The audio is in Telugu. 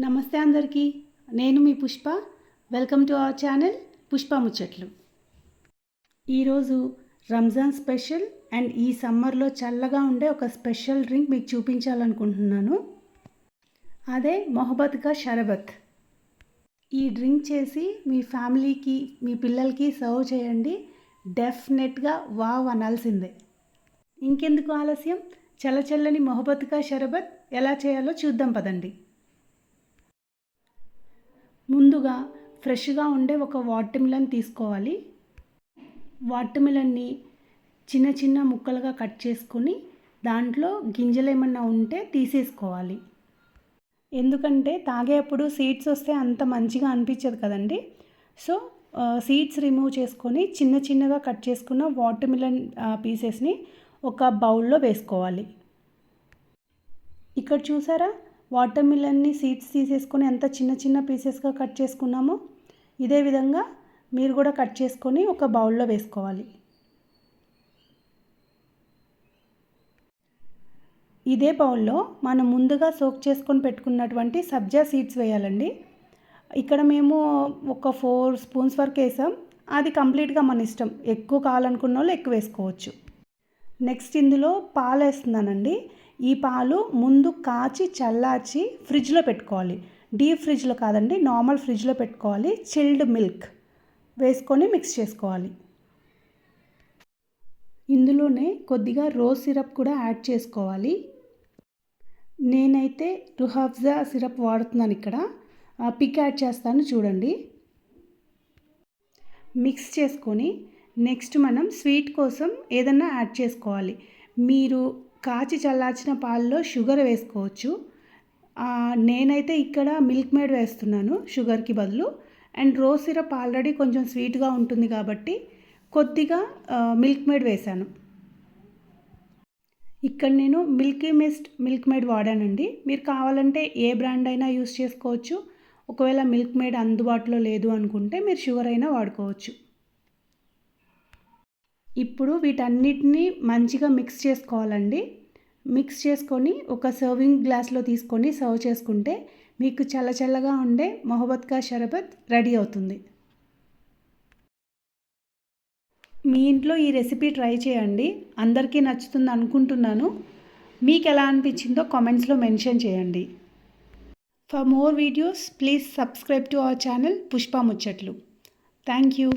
నమస్తే అందరికీ. నేను మీ Pushpa. Welcome to our channel Pushpa ముచ్చట్లు. ఈరోజు రంజాన్ స్పెషల్ అండ్ ఈ సమ్మర్లో చల్లగా ఉండే ఒక స్పెషల్ డ్రింక్ మీకు చూపించాలనుకుంటున్నాను. అదే మొహబ్బత్ కా షరబత్. ఈ డ్రింక్ చేసి మీ ఫ్యామిలీకి మీ పిల్లలకి సర్వ్ చేయండి. డెఫినెట్గా వావ్ అనాల్సిందే. ఇంకెందుకు ఆలస్యం, చల్లచల్లని మొహబ్బత్ కా షరబత్ ఎలా చేయాలో చూద్దాం పదండి. ముందుగా ఫ్రెష్గా ఉండే ఒక వాటర్ మిలన్ తీసుకోవాలి. వాటర్ మిలన్ని చిన్న చిన్న ముక్కలుగా కట్ చేసుకొని దాంట్లో గింజలు ఏమన్నా ఉంటే తీసేసుకోవాలి. ఎందుకంటే తాగేప్పుడు సీడ్స్ వస్తే అంత మంచిగా అనిపించదు కదండి. సో సీడ్స్ రిమూవ్ చేసుకొని చిన్న చిన్నగా కట్ చేసుకున్న వాటర్ మిలన్ పీసెస్ని ఒక బౌల్లో వేసుకోవాలి. ఇక్కడ చూసారా, వాటర్ మిలన్ని సీడ్స్ తీసేసుకొని ఎంత చిన్న చిన్న పీసెస్గా కట్ చేసుకున్నామో ఇదే విధంగా మీరు కూడా కట్ చేసుకొని ఒక బౌల్లో వేసుకోవాలి. ఇదే బౌల్లో మనం ముందుగా సోక్ చేసుకొని పెట్టుకున్నటువంటి సబ్జా సీడ్స్ వేయాలండి. ఇక్కడ మేము ఒక 4 స్పూన్స్ వరకు వేసాం. అది కంప్లీట్గా మన ఇష్టం, ఎక్కువ కావాలనుకున్న వాళ్ళు ఎక్కువ వేసుకోవచ్చు. నెక్స్ట్ ఇందులో పాలు వేస్తున్నానండి. ఈ పాలు ముందు కాచి చల్లార్చి ఫ్రిడ్జ్లో పెట్టుకోవాలి. డీప్ ఫ్రిడ్జ్లో కాదండి, నార్మల్ ఫ్రిడ్జ్లో పెట్టుకోవాలి. చిల్డ్ మిల్క్ వేసుకొని మిక్స్ చేసుకోవాలి. ఇందులోనే కొద్దిగా రోజ్ సిరప్ కూడా యాడ్ చేసుకోవాలి. నేనైతే రుహబ్జా సిరప్ వాడుతున్నాను. ఇక్కడ పిక్ యాడ్ చేస్తాను చూడండి. మిక్స్ చేసుకొని నెక్స్ట్ మనం స్వీట్ కోసం ఏదన్నా యాడ్ చేసుకోవాలి. మీరు కాచి చల్లార్చిన పాలలో షుగర్ వేసుకోవచ్చు. నేనైతే ఇక్కడ మిల్క్ మేడ్ వేస్తున్నాను షుగర్కి బదులు. అండ్ రోజ్ సిరప్ ఆల్రెడీ కొంచెం స్వీట్గా ఉంటుంది కాబట్టి కొద్దిగా మిల్క్ మేడ్ వేశాను. ఇక్కడ నేను మిల్కీ మిస్ట్ మిల్క్ మేడ్ వాడానండి. మీరు కావాలంటే ఏ బ్రాండ్ అయినా యూస్ చేసుకోవచ్చు. ఒకవేళ మిల్క్ మేడ్ అందుబాటులో లేదు అనుకుంటే మీరు షుగర్ అయినా వాడుకోవచ్చు. ఇప్పుడు వీటన్నిటిని మంచిగా మిక్స్ చేసుకోవాలండి. మిక్స్ చేసుకొని ఒక సర్వింగ్ గ్లాస్లో తీసుకొని సర్వ్ చేసుకుంటే మీకు చల్లగా ఉండే మొహబ్బత్ కా షరబత్ రెడీ అవుతుంది. మీ ఇంట్లో ఈ రెసిపీ ట్రై చేయండి. అందరికీ నచ్చుతుంది అనుకుంటున్నాను. మీకు ఎలా అనిపించిందో కామెంట్స్లో మెన్షన్ చేయండి. For more videos please subscribe to our channel Pushpa ముచ్చట్లు. Thank you.